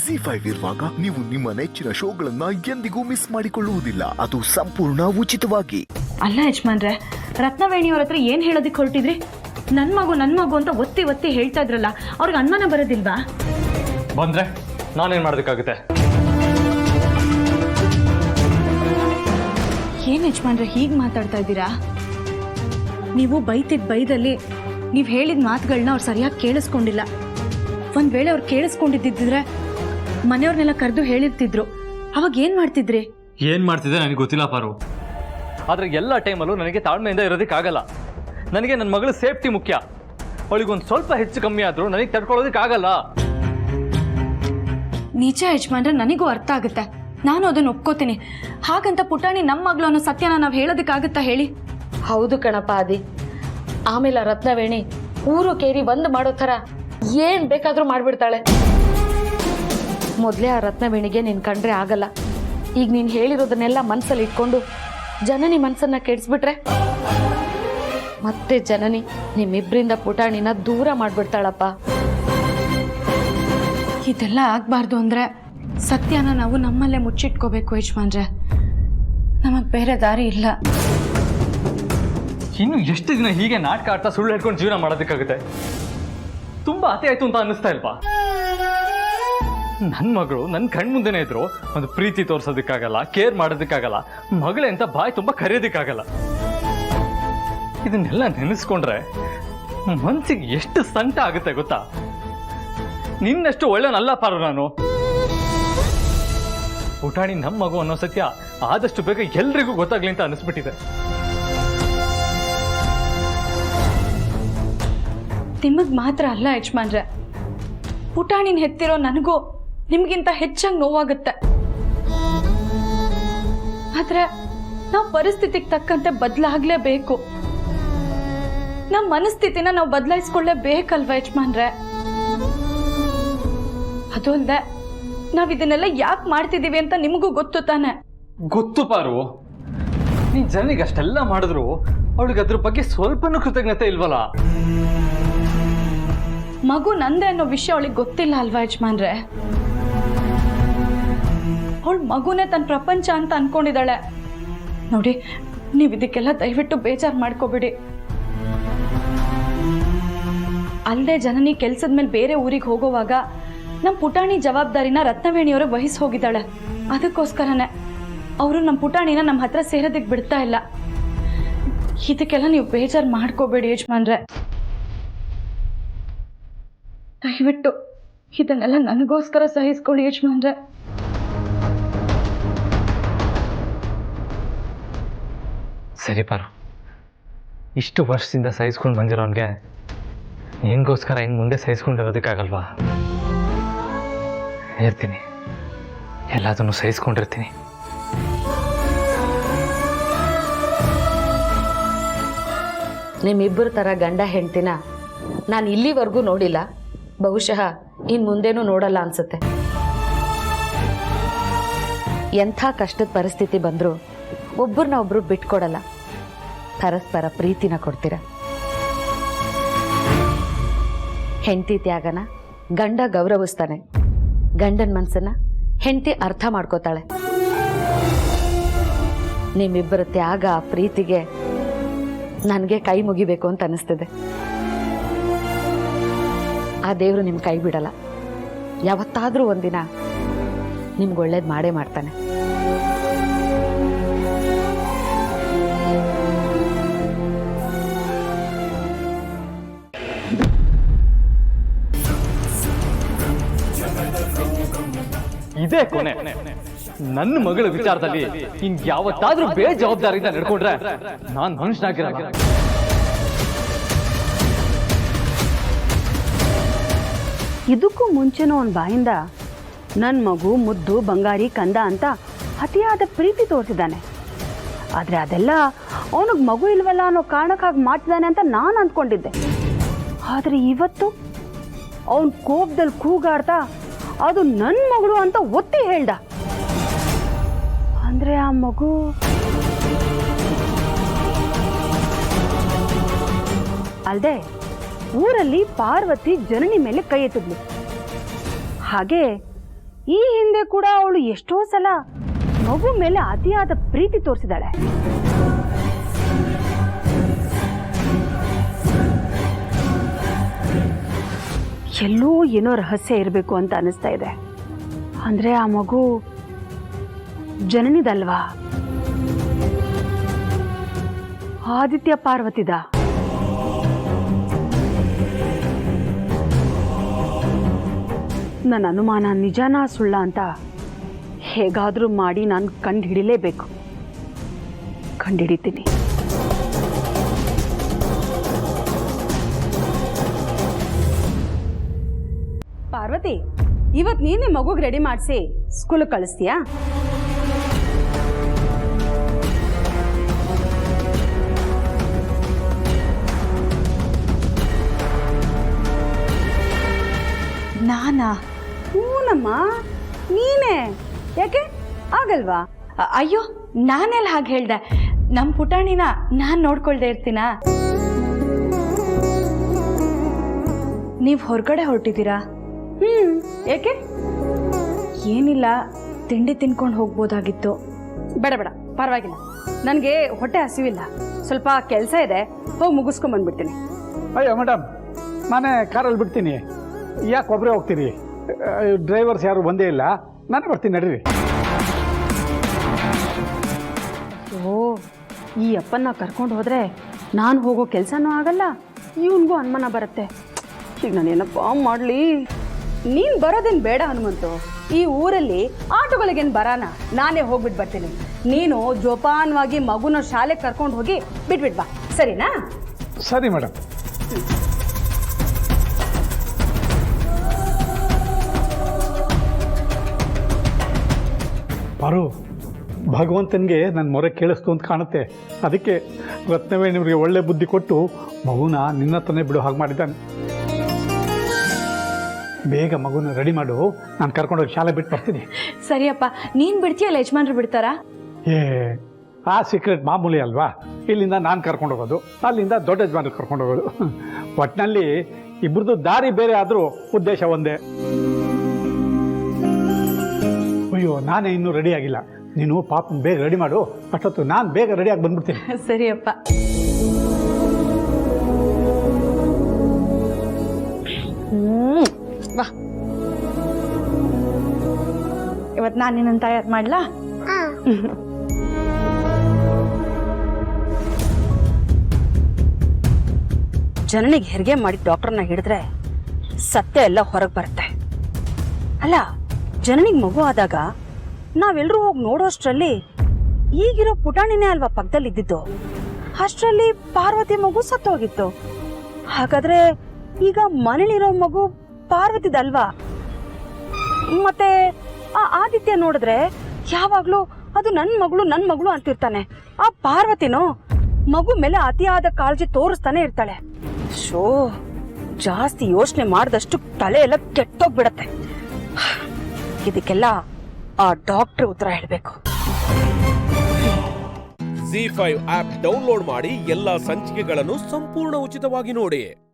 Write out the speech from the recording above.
ZEE5 ಇರುವಾಗ ನೀವು ನಿಮ್ಮ ನೆಚ್ಚಿನ ಶೋಗಳನ್ನ ಎಂದಿಗೂ ಮಿಸ್ ಮಾಡಿಕೊಳ್ಳುವುದಿಲ್ಲ. ಅದು ಸಂಪೂರ್ಣ ಉಚಿತವಾಗಿ. ಅಲ್ಲ ಯಜಮಾನ್ರೆ, ರತ್ನವೇಣಿಯವ್ರ ಹತ್ರ ಏನ್ ಹೇಳೋದಕ್ಕೆ ಹೊರಟಿದ್ರಿ? ನನ್ ಮಗು ಅಂತ ಒತ್ತಿ ಒತ್ತಿ ಹೇಳ್ತಾ ಇದ್ರಲ್ಲ, ಅವ್ರಿಗೆ ಅನುಮಾನ ಬರೋದಿಲ್ವಾ? ಬಂದ್ರೆ ನಾನೇನ್ ಮಾಡೋದಕ್ಕಾಗುತ್ತೆ? ಏನ್ ಯಜಮಾನ್ರೆ ಹೀಗ್ ಮಾತಾಡ್ತಾ ಇದ್ದೀರಾ? ನೀವು ಬೈತಿದ್ ಬೈದಲ್ಲಿ ನೀವ್ ಹೇಳಿದ ಮಾತುಗಳನ್ನ ಅವ್ರು ಸರಿಯಾಗಿ ಕೇಳಿಸ್ಕೊಂಡಿಲ್ಲ. ಒಂದ್ ವೇಳೆ ಅವ್ರು ಕೇಳಿಸ್ಕೊಂಡಿದ್ದಿದ್ರೆ ಮನೆಯವ್ರನ್ನೆಲ್ಲ ಕರೆದು ಹೇಳಿರ್ತಿದ್ರು. ಅವಾಗ ಏನ್ ಮಾಡ್ತಿದ್ರಿ? ಏನ್ ಮಾಡ್ತಿದ್ದೆ ನನಗೆ ಗೊತ್ತಿಲ್ಲ ಪಾರು. ಆದ್ರೆ ಎಲ್ಲ ಟೈಮಲ್ಲೂ ನನಗೆ ತಾಳ್ಮೆಯಿಂದ ಇರೋದಕ್ಕಾಗಲ್ಲ. ನನಗೆ ನನ್ನ ಮಗಳ ಸೇಫ್ಟಿ ಮುಖ್ಯ. ಅವಳಿಗೊಂದು ಸ್ವಲ್ಪ ಹೆಚ್ಚು ಕಮ್ಮಿ ಆದ್ರೂ ನನಗೆ ತಡ್ಕೊಳ್ಳೋದಕ್ಕಾಗಲ್ಲ. ನಿಜ ಯಜಮಾನ್ರೆ, ನನಗೂ ಅರ್ಥ ಆಗುತ್ತೆ. ನಾನು ಅದನ್ನ ಒಪ್ಕೋತೀನಿ. ಹಾಗಂತ ಪುಟಾಣಿ ನಮ್ಮ ಮಗಳು ಅನ್ನೋ ಸತ್ಯನ ನಾವು ಹೇಳೋದಕ್ಕಾಗತ್ತಾ ಹೇಳಿ? ಹೌದು ಕಣಪ್ಪ ಆದಿ. ಆಮೇಲೆ ರತ್ನವೇಣಿ ಊರು ಕೇರಿ ಬಂದ್ ಮಾಡೋ ಥರ ಏನ್ ಬೇಕಾದ್ರೂ ಮಾಡ್ಬಿಡ್ತಾಳೆ. ಮೊದಲೇ ಆ ರತ್ನವೇಣಿಗೆ ನೀನ್ ಕಂಡ್ರೆ ಆಗಲ್ಲ. ಈಗ ನೀನ್ ಹೇಳಿರೋದನ್ನೆಲ್ಲ ಮನ್ಸಲ್ಲಿ ಇಟ್ಕೊಂಡು ಜನನಿ ಮನ್ಸನ್ನ ಕೆಡಿಸ್ಬಿಟ್ರೆ ಮತ್ತೆ ಜನನಿ ನಿಮ್ಮಿಬ್ರಿಂದ ಪುಟಾಣಿನ ದೂರ ಮಾಡ್ಬಿಡ್ತಾಳಪ್ಪ. ಇದೆಲ್ಲ ಆಗ್ಬಾರ್ದು ಅಂದ್ರೆ ಸತ್ಯನ ನಾವು ನಮ್ಮಲ್ಲೇ ಮುಚ್ಚಿಟ್ಕೋಬೇಕು ಯಜಮಾನ್ರೆ. ನಮಗ್ ಬೇರೆ ದಾರಿ ಇಲ್ಲ. ಇನ್ನು ಎಷ್ಟು ದಿನ ಹೀಗೆ ನಾಟಕ ಆಡ್ತಾ ಸುಳ್ಳು ಹೇಳ್ಕೊಂಡು ಜೀವನ ಮಾಡೋದಕ್ಕಾಗುತ್ತೆ? ತುಂಬಾ ಅತಿ ಆಯ್ತು ಅಂತ ಅನ್ನಿಸ್ತಾ ಇಲ್ವಾ? ನನ್ನ ಮಗಳು ನನ್ನ ಕಣ್ ಮುಂದೆನೇ ಇದ್ರು ಒಂದು ಪ್ರೀತಿ ತೋರ್ಸೋದಕ್ಕಾಗಲ್ಲ, ಕೇರ್ ಮಾಡೋದಕ್ಕಾಗಲ್ಲ, ಮಗಳೇ ಅಂತ ಬಾಯಿ ತುಂಬಾ ಕರೆಯೋದಕ್ಕಾಗಲ್ಲ. ಇದನ್ನೆಲ್ಲ ನೆನೆಸ್ಕೊಂಡ್ರೆ ಮನ್ಸಿಗೆ ಎಷ್ಟು ಸಂಕಟ ಆಗುತ್ತೆ ಗೊತ್ತಾ? ನಿನ್ನಷ್ಟು ಒಳ್ಳೆನಲ್ಲ ಪಾರು ನಾನು. ಪುಟಾಣಿ ನಮ್ಮ ಮಗು ಅನ್ನೋ ಸತ್ಯ ಆದಷ್ಟು ಬೇಗ ಎಲ್ರಿಗೂ ಗೊತ್ತಾಗ್ಲಿ ಅಂತ ಅನಿಸ್ಬಿಟ್ಟಿದೆ. ನಿಮಗ್ ಮಾತ್ರ ಅಲ್ಲ ಯಜಮಾನ್ರೆ, ಪುಟಾಣಿನ ಹೆತ್ತಿರೋ ನನಗೂ ನಿಮ್ಗಿಂತ ಹೆಚ್ಚಾಗಿ ನೋವಾಗುತ್ತೆ. ಆದ್ರೆ ನಾವು ಪರಿಸ್ಥಿತಿಗೆ ತಕ್ಕಂತೆ ಬದಲಾಗ್ಲೇಬೇಕು. ನಮ್ಮ ಮನಸ್ಥಿತಿನ ನಾವು ಬದಲಾಯಿಸ್ಕೊಳ್ಳೇಬೇಕಲ್ವ ಯಜಮಾನ್ರೆ? ಅದು ಅಲ್ಲದೆ ನಾವ್ ಇದನ್ನೆಲ್ಲ ಯಾಕೆ ಮಾಡ್ತಿದೀವಿ ಅಂತ ನಿಮಗೂ ಗೊತ್ತು ತಾನೆ? ಗೊತ್ತು ಪಾರು. ನೀನ್ ಜನನಿಗೆ ಅಷ್ಟೆಲ್ಲ ಮಾಡಿದ್ರು ಅವಳಿಗೆ ಅದ್ರ ಬಗ್ಗೆ ಸ್ವಲ್ಪನೂ ಕೃತಜ್ಞತೆ ಇಲ್ವಲ್ಲ? ಮಗು ನಂದೆ ಅನ್ನೋ ವಿಷಯ ಅವಳಿಗೆ ಗೊತ್ತಿಲ್ಲ ಅಲ್ವಾ ಯಜಮಾನ್ರೆ? ಅವಳು ಮಗುನೇ ತನ್ನ ಪ್ರಪಂಚ ಅಂತ ಅನ್ಕೊಂಡಿದ್ದಾಳೆ. ನೋಡಿ, ನೀವು ಇದಕ್ಕೆಲ್ಲ ದಯವಿಟ್ಟು ಬೇಜಾರು ಮಾಡ್ಕೋಬೇಡಿ. ಅಲ್ಲದೆ ಜನನಿ ಕೆಲ್ಸದ ಮೇಲೆ ಬೇರೆ ಊರಿಗೆ ಹೋಗೋವಾಗ ನಮ್ಮ ಪುಟಾಣಿ ಜವಾಬ್ದಾರಿನ ರತ್ನವೇಣಿಯವರೇ ವಹಿಸಿ ಹೋಗಿದ್ದಾಳೆ. ಅದಕ್ಕೋಸ್ಕರನೇ ಅವರು ನಮ್ಮ ಪುಟಾಣಿನ ನಮ್ಮ ಹತ್ರ ಸೇರೋದಕ್ಕೆ ಬಿಡ್ತಾ ಇಲ್ಲ. ಇದಕ್ಕೆಲ್ಲ ನೀವು ಬೇಜಾರು ಮಾಡ್ಕೋಬೇಡಿ ಯಜಮಾನ್ರೆ. ದಯವಿಟ್ಟು ಇದನ್ನೆಲ್ಲ ನನಗೋಸ್ಕರ ಸಹಿಸ್ಕೊಳ್ಳಿ ಯಜಮಾನ್ರೆ. ಸರಿ ಪಾರು, ಇಷ್ಟು ವರ್ಷದಿಂದ ಸಹಿಸ್ಕೊಂಡು ಬಂದಿರೋನ್ಗೆ ನಿನ್ಗೋಸ್ಕರ ಇನ್ನು ಮುಂದೆ ಸಹಿಸ್ಕೊಂಡಿರೋದಕ್ಕಾಗಲ್ವಾ? ಇರ್ತೀನಿ, ಎಲ್ಲದನ್ನು ಸಹಿಸ್ಕೊಂಡಿರ್ತೀನಿ. ನಿಮ್ಮಿಬ್ಬರ ಥರ ಗಂಡ ಹೆಂಡ್ತಿನ ನಾನು ಇಲ್ಲಿವರೆಗೂ ನೋಡಿಲ್ಲ. ಬಹುಶಃ ಇನ್ನು ಮುಂದೇನೂ ನೋಡಲ್ಲ ಅನ್ಸುತ್ತೆ. ಎಂಥ ಕಷ್ಟದ ಪರಿಸ್ಥಿತಿ ಬಂದರೂ ಒಬ್ಬರನ್ನ ಒಬ್ರು ಬಿಟ್ಕೊಡಲ್ಲ. ಪರಸ್ಪರ ಪ್ರೀತಿನ ಕೊಡ್ತೀರ. ಹೆಂಡತಿ ತ್ಯಾಗನ ಗಂಡ ಗೌರವಿಸ್ತಾನೆ. ಗಂಡನ ಮನಸ್ಸನ್ನ ಹೆಂಡತಿ ಅರ್ಥ ಮಾಡ್ಕೋತಾಳೆ. ನಿಮ್ಮಿಬ್ಬರ ತ್ಯಾಗ ಪ್ರೀತಿಗೆ ನನಗೆ ಕೈ ಮುಗಿಬೇಕು ಅಂತ ಅನಿಸ್ತಿದೆ. ಆ ದೇವರು ನಿಮ್ಮ ಕೈ ಬಿಡಲ್ಲ. ಯಾವತ್ತಾದ್ರೂ ಒಂದಿನ ನಿಮ್ಗೆ ಒಳ್ಳೇದು ಮಾಡೇ ಮಾಡ್ತಾನೆ. ಇದೇ ಕೊನೆ. ನನ್ನ ಮಗಳ ವಿಚಾರದಲ್ಲಿ ಇನ್ ಯಾವತ್ತಾದ್ರೂ ಬೇಜವಾಬ್ದಾರಿಯಿಂದ ನಡ್ಕೊಂಡ್ರೆ ನಾನ್ ಮನುಷ್ಯನಾಗಿರಲ್ಲ. ಇದಕ್ಕೂ ಮುಂಚೆನೂ ಅವನ ಬಾಯಿಂದ ನನ್ನ ಮಗು ಮುದ್ದು ಬಂಗಾರಿ ಕಂದ ಅಂತ ಅತಿಯಾದ ಪ್ರೀತಿ ತೋರಿಸಿದ್ದಾನೆ. ಆದರೆ ಅದೆಲ್ಲ ಅವನಿಗೆ ಮಗು ಇಲ್ವಲ್ಲ ಅನ್ನೋ ಕಾರಣಕ್ಕಾಗಿ ಮಾಡ್ತಿದ್ದಾನೆ ಅಂತ ನಾನು ಅಂದ್ಕೊಂಡಿದ್ದೆ. ಆದರೆ ಇವತ್ತು ಅವನ ಕೋಪದಲ್ಲಿ ಕೂಗಾಡ್ತಾ ಅದು ನನ್ನ ಮಗಳು ಅಂತ ಒತ್ತಿ ಹೇಳ್ದ. ಅಂದರೆ ಆ ಮಗು ಅಲ್ಲದೆ ಊರಲ್ಲಿ ಪಾರ್ವತಿ ಜನನಿ ಮೇಲೆ ಕೈ ಎತ್ತಿದ್ಲು. ಹಾಗೆ ಈ ಹಿಂದೆ ಕೂಡ ಅವಳು ಎಷ್ಟೋ ಸಲ ಮಗು ಮೇಲೆ ಅತಿಯಾದ ಪ್ರೀತಿ ತೋರಿಸಿದಾಳೆ. ಎಲ್ಲೋ ಏನೋ ರಹಸ್ಯ ಇರಬೇಕು ಅಂತ ಅನಿಸ್ತಾ ಇದೆ. ಅಂದ್ರೆ ಆ ಮಗು ಜನನಿದಲ್ವಾ, ಆದಿತ್ಯ ಪಾರ್ವತಿದ? ನನ್ನ ಅನುಮಾನ ನಿಜನಾ ಸುಳ್ಳ ಅಂತ ಹೇಗಾದ್ರೂ ಮಾಡಿ ನಾನು ಕಂಡು ಹಿಡಿಲೇಬೇಕು. ಕಂಡುಹಿಡಿತೀನಿ. ಪಾರ್ವತಿ, ಇವತ್ತು ನೀನೇ ಮಗುಗೆ ರೆಡಿ ಮಾಡಿಸಿ ಸ್ಕೂಲಿಗೆ ಕಳಿಸ್ತೀಯಾ? ನಾನಾ? ಹೂನಮ್ಮ, ನೀನೇ. ಯಾಕೆ ಆಗಲ್ವಾ? ಅಯ್ಯೋ, ನಾನೆಲ್ಲ ಹಾಗೆ ಹೇಳ್ದೆ. ನಮ್ಮ ಪುಟಾಣಿನ ನಾನು ನೋಡ್ಕೊಳ್ದೆ ಇರ್ತೀನಾ? ನೀವು ಹೊರಗಡೆ ಹೊರಟಿದ್ದೀರಾ? ಯಾಕೆ? ಏನಿಲ್ಲ, ತಿಂಡಿ ತಿನ್ಕೊಂಡು ಹೋಗ್ಬೋದಾಗಿತ್ತು. ಬೇಡ ಬೇಡ, ಪರವಾಗಿಲ್ಲ. ನನಗೆ ಹೊಟ್ಟೆ ಹಸಿವಿಲ್ಲ, ಸ್ವಲ್ಪ ಕೆಲಸ ಇದೆ, ಹೋಗಿ ಮುಗಿಸ್ಕೊಂಡ್ ಬಂದ್ಬಿಡ್ತೀನಿ. ಅಯ್ಯೋ ಮೇಡಮ್, ನಾನೇ ಕಾರಲ್ಲಿ ಬಿಡ್ತೀನಿ. ಯಾಕೆ ಒಬ್ಬರೇ ಹೋಗ್ತೀರಿ? ಡ್ರೈವರ್ಸ್ ಯಾರು ಬಂದೇ ಇಲ್ಲ, ನಾನೇ ಬರ್ತೀನಿ, ನಡೀರಿ. ಓ, ಈ ಅಪ್ಪನ್ನ ಕರ್ಕೊಂಡು ಹೋದ್ರೆ ನಾನು ಹೋಗೋ ಕೆಲಸನೂ ಆಗಲ್ಲ, ಇವನಿಗೂ ಅನುಮಾನ ಬರುತ್ತೆ. ಈಗ ನಾನೇನಪ್ಪ ಮಾಡಲಿ? ನೀನು ಬರೋದೇನು ಬೇಡ ಹನುಮಂತು. ಈ ಊರಲ್ಲಿ ಆಟೋಗಳಿಗೇನು ಬರಾನ, ನಾನೇ ಹೋಗ್ಬಿಟ್ಟು ಬರ್ತೀನಿ. ನೀನು ಜೋಪಾನವಾಗಿ ಮಗುನ ಶಾಲೆಗೆ ಕರ್ಕೊಂಡು ಹೋಗಿ ಬಿಟ್ಬಿಟ್ ಬಾ, ಸರಿನಾ? ಸರಿ ಮೇಡಮ್. ಪಾರು, ಭಗವಂತನಿಗೆ ನನ್ನ ಮೊರೆ ಕೇಳಿಸ್ತು ಅಂತ ಕಾಣುತ್ತೆ. ಅದಕ್ಕೆ ರತ್ನವೇ ನಿಮಗೆ ಒಳ್ಳೆ ಬುದ್ಧಿ ಕೊಟ್ಟು ಮಗುನ ನಿನ್ನ ಹತ್ರನೇ ಬಿಡು ಹಾಗೆ ಮಾಡಿದ್ದಾನೆ. ಬೇಗ ಮಗುನ ರೆಡಿ ಮಾಡು, ನಾನು ಕರ್ಕೊಂಡೋಗಿ ಶಾಲೆ ಬಿಟ್ಟು ಬರ್ತೀನಿ. ಸರಿಯಪ್ಪ, ನೀನು ಬಿಡ್ತೀಯಲ್ಲ, ಯಜಮಾನ್ರು ಬಿಡ್ತಾರಾ? ಆ ಸೀಕ್ರೆಟ್ ಮಾಮೂಲಿ ಅಲ್ವಾ? ಇಲ್ಲಿಂದ ನಾನು ಕರ್ಕೊಂಡು ಹೋಗೋದು, ಅಲ್ಲಿಂದ ದೊಡ್ಡ ಯಜಮಾನ್ರು ಕರ್ಕೊಂಡು ಹೋಗೋದು. ಒಟ್ಟಿನಲ್ಲಿ ಇಬ್ಬರದು ದಾರಿ ಬೇರೆ ಆದರೂ ಉದ್ದೇಶ ಒಂದೇ. ಅಯ್ಯೋ, ನಾನೇ ಇನ್ನೂ ರೆಡಿ ಆಗಿಲ್ಲ. ನೀನು ಪಾಪ ಬೇಗ ರೆಡಿ ಮಾಡು, ಅಷ್ಟೊತ್ತು ನಾನು ಬೇಗ ರೆಡಿಯಾಗಿ ಬಂದ್ಬಿಡ್ತೀನಿ. ಸರಿಯಪ್ಪ. ಬಾ, ಇವತ್ತು ನಾನು ನಿನ್ನನ್ನು ತಯಾರು ಮಾಡ್ಲಾ? ಜನನಿಗೆ ಹೆರಿಗೆ ಮಾಡಿ ಡಾಕ್ಟರ್ನ ಹಿಡಿದ್ರೆ ಸತ್ಯ ಎಲ್ಲ ಹೊರಗೆ ಬರುತ್ತೆ. ಅಲ್ಲ, ಜನನಿಗೆ ಮಗು ಆದಾಗ ನಾವೆಲ್ಲರೂ ಹೋಗಿ ನೋಡೋಷ್ಟರಲ್ಲಿ ಈಗಿರೋ ಪುಟಾಣಿನೇ ಅಲ್ವಾ ಪಕ್ಕದಲ್ಲಿ ಇದ್ದಿದ್ದು. ಅಷ್ಟರಲ್ಲಿ ಪಾರ್ವತಿ ಮಗು ಸತ್ತೋಗಿತ್ತು. ಹಾಗಾದ್ರೆ ಈಗ ಮನೇಲಿರೋ ಮಗು ಪಾರ್ವತಿದಲ್ವಾ? ಮತ್ತೆ ಆ ಆದಿತ್ಯ ನೋಡಿದ್ರೆ ಯಾವಾಗ್ಲೂ ಅದು ನನ್ನ ಮಗಳು ಅಂತಿರ್ತಾನೆ. ಆ ಪಾರ್ವತಿನೋ ಮಗು ಮೇಲೆ ಅತಿಯಾದ ಕಾಳಜಿ ತೋರಿಸ್ತಾನೆ ಇರ್ತಾಳೆ. ಶೋ, ಜಾಸ್ತಿ ಯೋಚನೆ ಮಾಡಿದಷ್ಟು ತಲೆ ಎಲ್ಲ ಕೆಟ್ಟೋಗ್ಬಿಡತ್ತೆ. ಇದಕ್ಕೆಲ್ಲ ಆ ಡಾಕ್ಟರ್ ಉತ್ತರ ಹೇಳಬೇಕು. ZEE5 ಆಪ್ ಡೌನ್ಲೋಡ್ ಮಾಡಿ ಎಲ್ಲಾ ಸಂಚಿಕೆಗಳನ್ನು ಸಂಪೂರ್ಣ ಉಚಿತವಾಗಿ ನೋಡಿ.